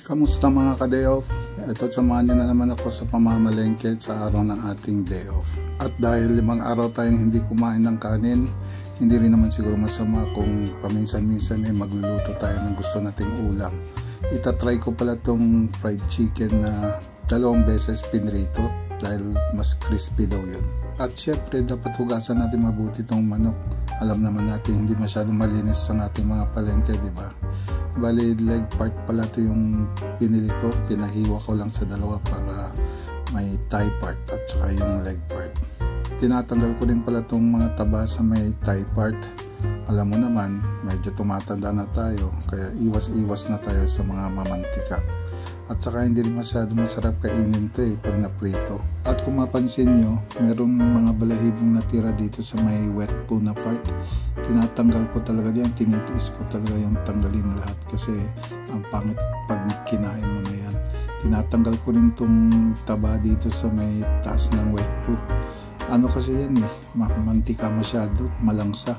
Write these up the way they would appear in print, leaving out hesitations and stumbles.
Kamusta mga ka-day off? Ito, samahan nyo na naman ako sa pamamalengke sa araw ng ating day off. At dahil 5 araw tayong hindi kumain ng kanin, hindi rin naman siguro masama kung paminsan-minsan ay magluluto tayo ng gusto nating ulam. Itatry ko pala tong fried chicken na 2 beses pinrito dahil mas crispy daw yun. At syempre dapat hugasan natin mabuti tong manok. Alam naman natin hindi masyadong malinis ang ating mga palengke, di ba? Bali, leg part pala ito yung pinili ko. Pinahiwa ko lang sa dalawa para may thigh part at saka yung leg part. Tinatanggal ko din pala itong mga taba sa may thigh part. Alam mo naman, medyo tumatanda na tayo, kaya iwas-iwas na tayo sa mga mamantika. At saka hindi rin masyado masarap kainin ito pag naprito. At kung mapansin nyo, merong mga balahibong natira dito sa may wet po na part. Tinatanggal ko talaga yan, tinitiis ko talaga yung tanggalin lahat kasi ang pangit pag kinain mo na yan. Tinatanggal ko rin itong taba dito sa may taas ng wet po. Ano kasi yan mantika masyado, malangsa.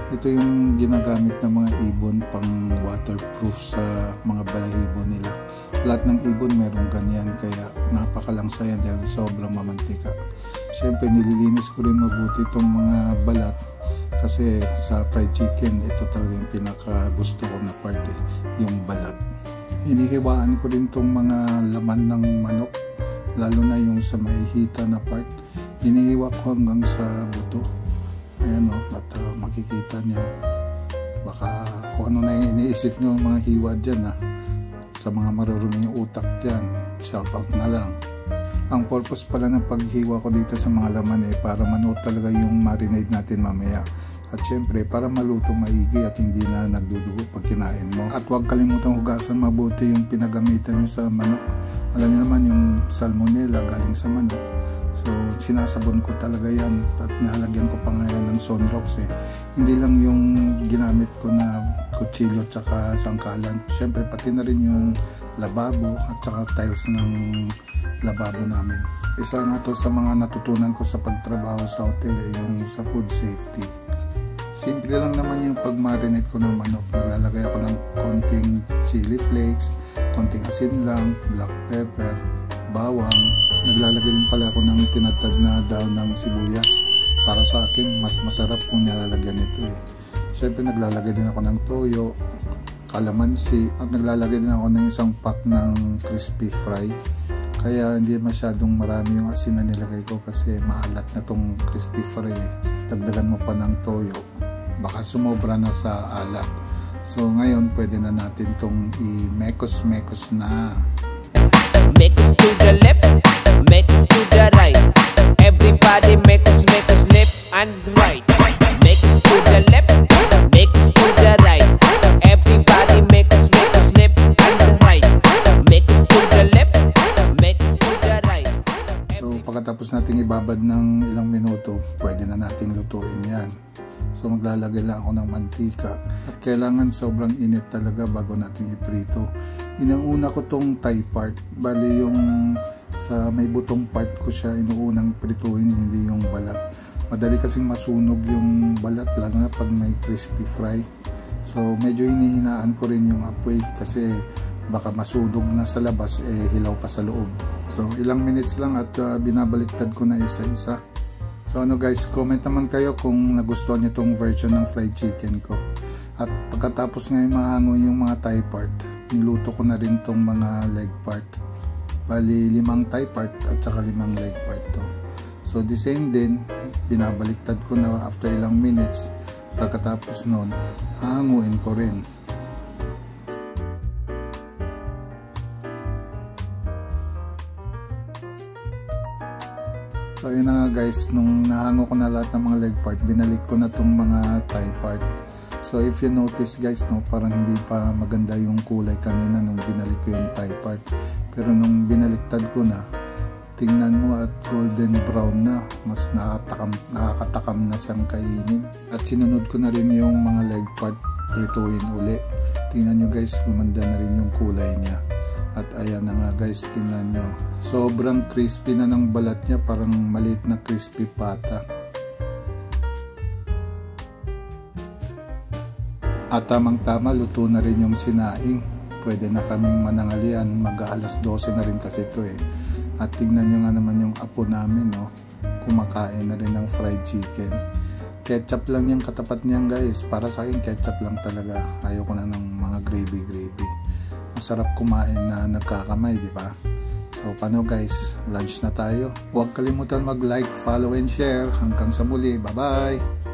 Ito yung ginagamit ng mga ibon pang waterproof sa mga balahibo nila. Lahat ng ibon meron ganyan, kaya napakalangsa yan dahil sobrang mamantika. Siyempre nililinis ko rin mabuti itong mga balat kasi sa fried chicken ito talaga yung pinaka gusto ko na part, yung balat. Hinihiwaan ko rin itong mga laman ng manok, lalo na yung sa may hita na part. Hinihiwa ko hanggang sa buto. Ayan at makikita niyo baka kung ano na yung iniisip nyo mga hiwa dyan sa mga marurumi yung utak dyan, shout out na lang. Ang purpose pala ng paghiwa ko dito sa mga laman para manuot talaga yung marinade natin mamaya. At syempre para maluto maigi at hindi na nagdudugo pag kinain mo. At huwag kalimutang hugasan mabuti yung pinagamitan nyo sa manok. Alam niyo naman yung salmonella galing sa manok. So sinasabon ko talaga yan at nilalagyan ko pa ngayon ng Sunrox Hindi lang yung ginamit ko na kutsilyo at saka sangkalan. Siyempre pati na rin yung lababo at saka tiles ng lababo namin. Isa nga to sa mga natutunan ko sa pagtrabaho sa hotel yung sa food safety. Simple lang naman yung pag-marinate ko ng manok. Naglalagay ako ng konting chili flakes, konting asin lang, black pepper, bawang. Naglalagay din pala ako ng tinatad na daon ng sibuyas. Para sa akin, mas masarap kung nilalagyan ito Siyempre naglalagay din ako ng toyo, kalamansi, at naglalagay din ako ng isang pack ng crispy fry. Kaya hindi masyadong marami yung asin na nilagay ko kasi maalat na tong crispy fry Dagdagan mo pa ng toyo, baka sumobra na sa alat. So ngayon pwede na natin tong i-mekos-mekos na. Mekos to the left, mekos to the right. Everybody mekos left and right. Mekos to the left, mekos to the right. Everybody mekos left and right. Mekos to the left, mekos to the right. So pagkatapos nating ibabad ng ilang minuto, pwede na nating lutuin yan. So maglalagay lang ako ng mantika at kailangan sobrang init talaga bago natin iprito. Inuuna ko tong thigh part, bali yung sa may butong part ko siya inuunang prituhin, hindi yung balat. Madali kasing masunog yung balat lalo na pag may crispy fry. So medyo hinihinaan ko rin yung apoy kasi baka masunog na sa labas hilaw pa sa loob. So ilang minutes lang at binabaliktad ko na isa-isa. So ano guys, comment naman kayo kung nagustuhan niyo tong version ng fried chicken ko. At pagkatapos ngayon mahango yung mga thigh part, niluto ko na rin tong mga leg part. Bali 5 thigh part at saka 5 leg part to. So the same din, binabaliktad ko na after ilang minutes. Pagkatapos nun, hahanguin ko rin. So yun na nga guys, nung nahango ko na lahat ng mga leg part, binalik ko na tong mga thigh part. So if you notice guys, parang hindi pa maganda yung kulay kanina nung binalik ko yung thigh part. Pero nung binaliktad ko na, tingnan mo at golden brown na, mas nakakatakam na siyang kainin. At sinunod ko na rin yung mga leg part, prituin uli. Tingnan nyo guys, gumanda na rin yung kulay niya. At ayan na nga guys, tingnan nyo. Sobrang crispy na ng balat niya, parang maliit na crispy pata. At tamang-tama, luto na rin yung sinaing. pwede na kaming manangalian. Mag-aalas 12 na rin kasi ito eh. At tingnan nyo nga naman yung apo namin, no? Kumakain na rin ng fried chicken. Ketchup lang yung katapat niyan guys. Para sa akin ketchup lang talaga. Ayoko na ng mga gravy. Masarap kumain na nagkakamay, di ba? So paano guys, lunch na tayo. Huwag kalimutan mag-like, follow and share. Hanggang sa muli, bye bye.